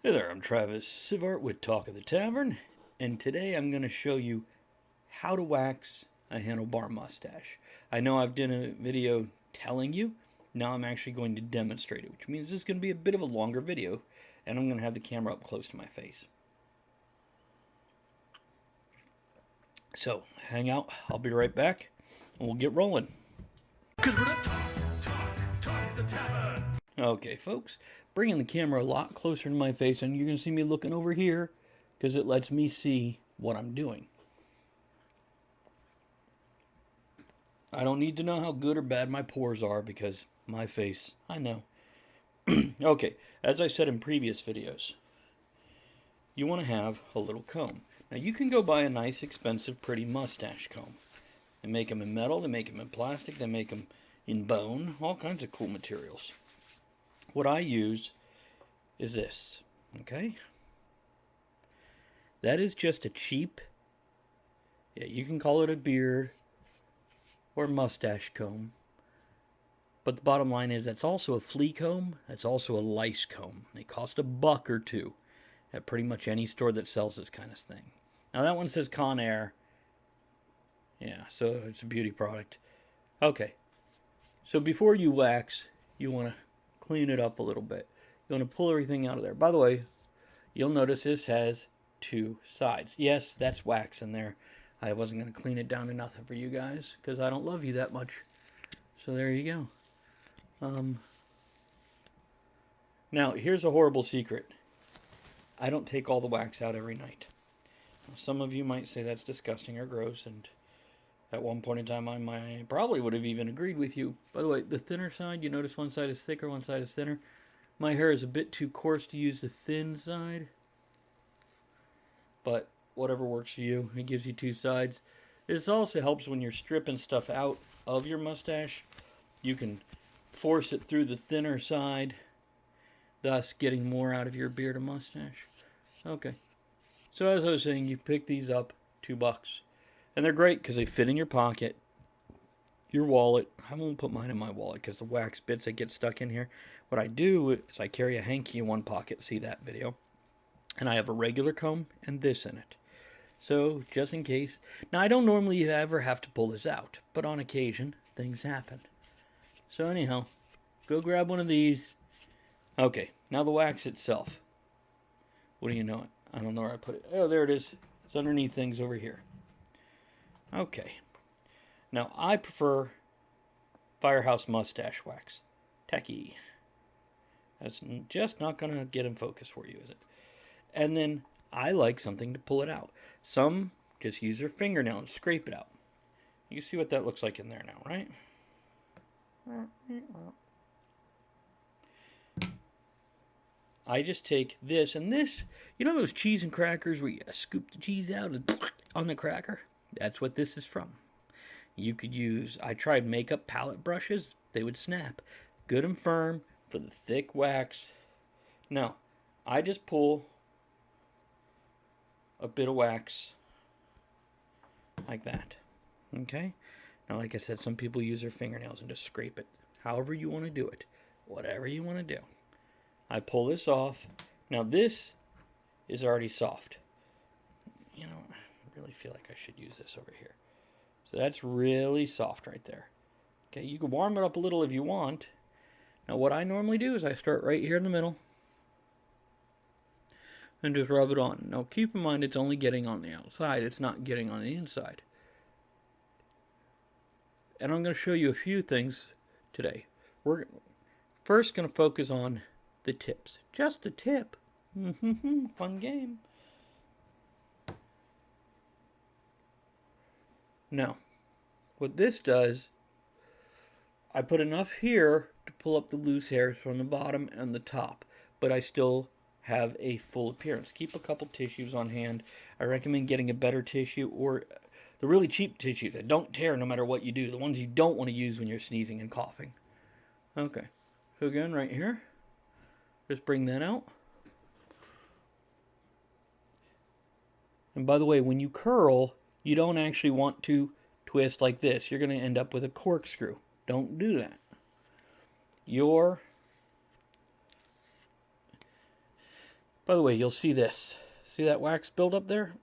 Hey there, I'm Travis Sivart with Talk of the Tavern, and today I'm going to show you how to wax a handlebar mustache. I know I've done a video telling you, now I'm actually going to demonstrate it, which means it's going to be a bit of a longer video, and I'm going to have the camera up close to my face. So, hang out, I'll be right back, and we'll get rolling. Because we're not Talk the Tavern. Okay, folks, bringing the camera a lot closer to my face, and you're going to see me looking over here because it lets me see what I'm doing. I don't need to know how good or bad my pores are because my face, I know. Okay, as I said in previous videos, you want to have a little comb. Now you can go buy a nice, expensive, pretty mustache comb. They make them in metal, they make them in plastic, they make them in bone, all kinds of cool materials. What I use is this, okay? That is just a cheap, you can call it a beard or mustache comb. But the bottom line is that's also a flea comb, that's also a lice comb. They cost $1 or $2 at pretty much any store that sells this kind of thing. Now that one says Conair. Yeah, so it's a beauty product. Okay, so before you wax, you want to clean it up a little bit. You want to pull everything out of there. By the way, you'll notice this has 2 sides. Yes, that's wax in there. I wasn't going to clean it down to nothing for you guys because I don't love you that much. So there you go. Now, here's a horrible secret. I don't take all the wax out every night. Now, some of you might say that's disgusting or gross, and at one point in time I probably would have even agreed with you. By the way, the thinner side, you notice one side is thicker, one side is thinner. My hair is a bit too coarse to use the thin side, but whatever works for you. It gives you 2 sides. This also helps when you're stripping stuff out of your mustache. You can force it through the thinner side, thus getting more out of your beard and mustache. Okay. So as I was saying, you pick these up, $2. And they're great because they fit in your pocket, your wallet. I won't put mine in my wallet because the wax bits that get stuck in here. What I do is I carry a hanky in one pocket, see that video. And I have a regular comb and this in it. So, just in case. Now, I don't normally ever have to pull this out, but on occasion, things happen. So anyhow, go grab one of these. Okay, now the wax itself. What do you know? I don't know where I put it. Oh, there it is. It's underneath things over here. Okay. Now, I prefer Firehouse Mustache Wax. Techie. That's just not going to get in focus for you, is it? And then I like something to pull it out. Some just use their fingernail and scrape it out. You see what that looks like in there now, right? I just take this, and this, you know those cheese and crackers where you scoop the cheese out and on the cracker? That's what this is from. You could use, I tried makeup palette brushes, they would snap. Good and firm for the thick wax. No, I just pull a bit of wax like that. Okay? Now, like I said, some people use their fingernails and just scrape it. However you want to do it. Whatever you want to do. I pull this off. Now, this is already soft. You know, I really feel like I should use this over here. So that's really soft right there. Okay, you can warm it up a little if you want. Now, what I normally do is I start right here in the middle and just rub it on. Now, keep in mind it's only getting on the outside. It's not getting on the inside. And I'm going to show you a few things today. We're first going to focus on the tips. Just the tip. Fun game. Now, what this does, I put enough here to pull up the loose hairs from the bottom and the top, but I still have a full appearance. Keep a couple tissues on hand. I recommend getting a better tissue or the really cheap tissues that don't tear no matter what you do. The ones you don't want to use when you're sneezing and coughing. Okay. So again, right here. Just bring that out. And by the way, when you curl, you don't actually want to twist like this. You're going to end up with a corkscrew. Don't do that. Your By the way, you'll see this. See that wax buildup there?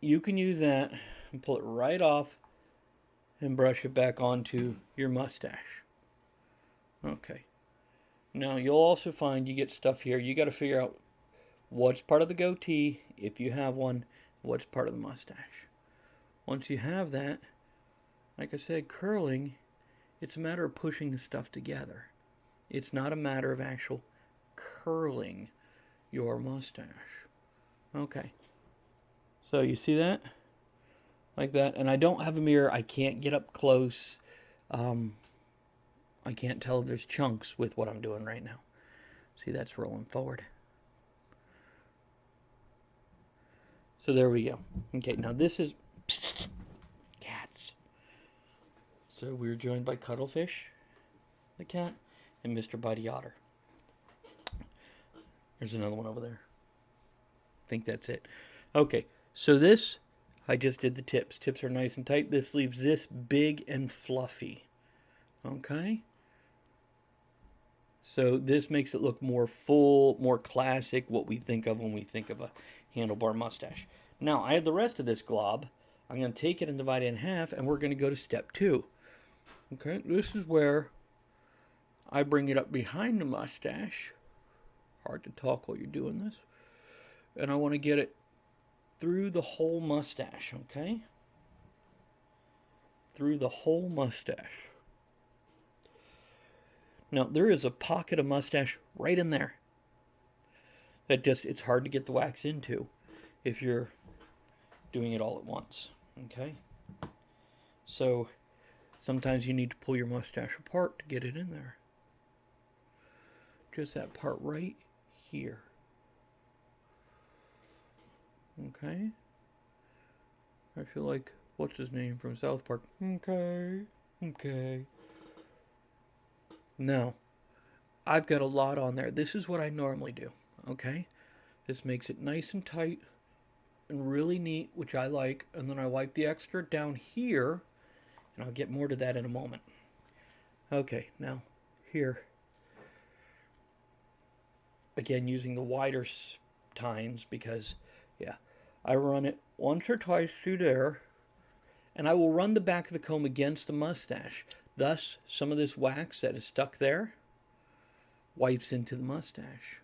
You can use that and pull it right off and brush it back onto your mustache. Okay. Now, you'll also find you get stuff here. You got to figure out what's part of the goatee, if you have one, what's part of the mustache. Once you have that, like I said, curling, it's a matter of pushing the stuff together. It's not a matter of actual curling your mustache. Okay. So you see that? Like that. And I don't have a mirror. I can't get up close. I can't tell if there's chunks with what I'm doing right now. See, that's rolling forward. So there we go. Okay, now this is cats. So we're joined by Cuddlefish, the cat, and Mr. Bitey Otter. There's another one over there. I think that's it. Okay, so this, I just did the tips. Tips are nice and tight. This leaves this big and fluffy. Okay? So this makes it look more full, more classic, what we think of when we think of a handlebar mustache. Now, I have the rest of this glob. I'm going to take it and divide it in half, and we're going to go to step 2. Okay, this is where I bring it up behind the mustache. Hard to talk while you're doing this. And I want to get it through the whole mustache, okay? Through the whole mustache. Now, there is a pocket of mustache right in there that it's hard to get the wax into if you're doing it all at once, okay? So, sometimes you need to pull your mustache apart to get it in there. Just that part right here. Okay? I feel like, what's his name from South Park? Okay. Now, I've got a lot on there. This is what I normally do, okay? This makes it nice and tight and really neat, which I like. And then I wipe the extra down here, and I'll get more to that in a moment. Okay, now, here. Again, using the wider tines because, yeah, I run it once or twice through there, and I will run the back of the comb against the mustache. Thus, some of this wax that is stuck there wipes into the mustache.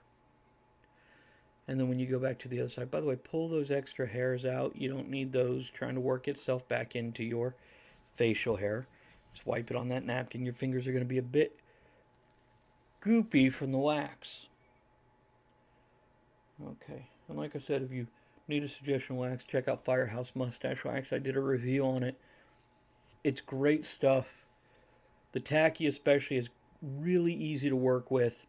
And then when you go back to the other side, by the way, pull those extra hairs out. You don't need those trying to work itself back into your facial hair. Just wipe it on that napkin. Your fingers are going to be a bit goopy from the wax. Okay, and like I said, if you need a suggestion wax, check out Firehouse Mustache Wax. I did a review on it. It's great stuff. The tacky especially is really easy to work with.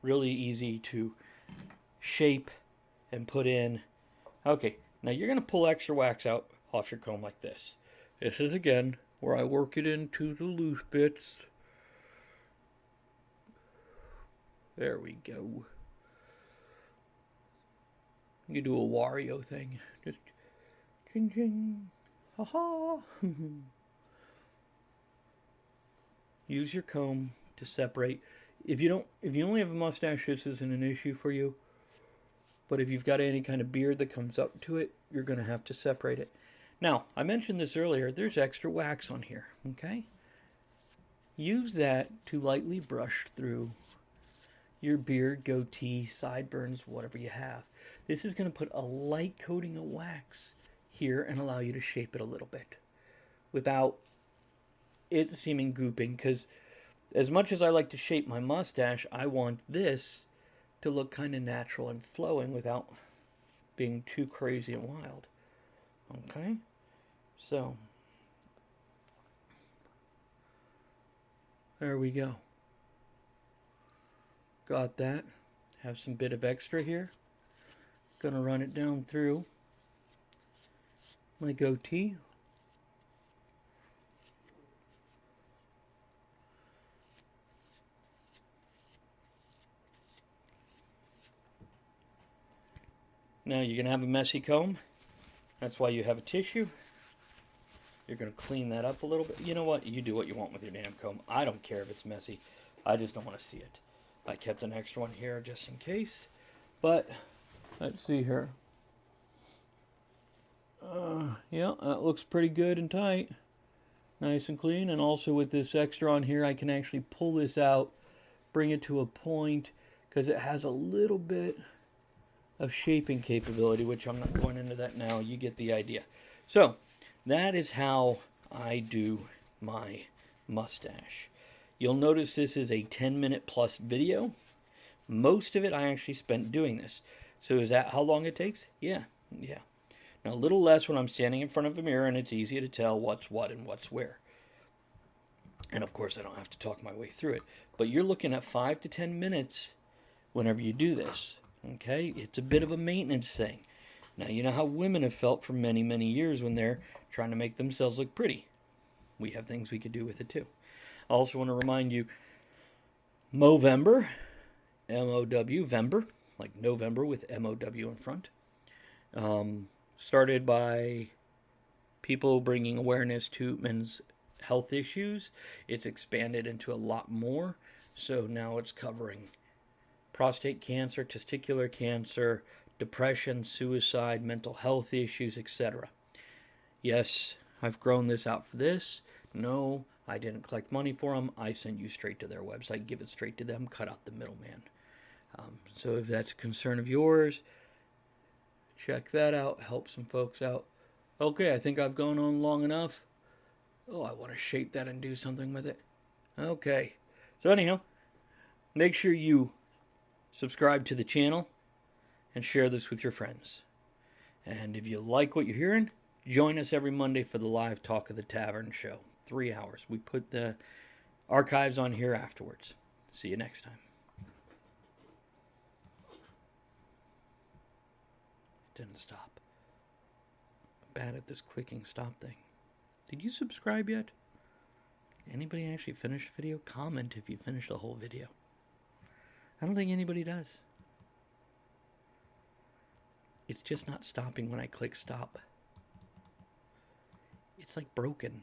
Really easy to shape and put in. Okay, now you're going to pull extra wax out off your comb like this. This is, again, where I work it into the loose bits. There we go. You do a Wario thing. Just ching ching. Ha ha. Use your comb to separate. If you only have a mustache, this isn't an issue for you. But if you've got any kind of beard that comes up to it, you're going to have to separate it. Now, I mentioned this earlier. There's extra wax on here, okay? Use that to lightly brush through your beard, goatee, sideburns, whatever you have. This is going to put a light coating of wax here and allow you to shape it a little bit without it seeming gooping, because as much as I like to shape my mustache, I want this to look kind of natural and flowing without being too crazy and wild. Okay? So, there we go. Got that. Have some bit of extra here. Gonna run it down through my goatee. Now you're gonna have a messy comb. That's why you have a tissue. You're gonna clean that up a little bit. You know what? You do what you want with your damn comb. I don't care if it's messy. I just don't want to see it. I kept an extra one here just in case. But let's see here. Yeah, that looks pretty good and tight. Nice and clean. And also with this extra on here, I can actually pull this out, bring it to a point, because it has a little bit of shaping capability, which I'm not going into that now. You get the idea. So that is how I do my mustache. You'll notice this is a 10-minute plus video. Most of it I actually spent doing this. So is that how long it takes? Yeah. Now a little less when I'm standing in front of a mirror and it's easy to tell what's what and what's where. And of course I don't have to talk my way through it. But you're looking at 5 to 10 minutes whenever you do this. Okay? It's a bit of a maintenance thing. Now you know how women have felt for many, many years when they're trying to make themselves look pretty. We have things we could do with it too. I also want to remind you, Movember, M-O-W, Vember, like November with M-O-W in front. Started by people bringing awareness to men's health issues. It's expanded into a lot more. So now it's covering prostate cancer, testicular cancer, depression, suicide, mental health issues, etc. Yes, I've grown this out for this. No, I didn't collect money for them. I send you straight to their website, give it straight to them, cut out the middleman. So if that's a concern of yours, check that out. Help some folks out. Okay, I think I've gone on long enough. Oh, I want to shape that and do something with it. Okay. So anyhow, make sure you subscribe to the channel and share this with your friends. And if you like what you're hearing, join us every Monday for the live Talk of the Tavern show. 3 hours. We put the archives on here afterwards. See you next time. Didn't stop. I'm bad at this clicking stop thing. Did you subscribe yet? Anybody actually finish the video? Comment if you finish the whole video. I don't think anybody does. It's just not stopping when I click stop. It's like broken.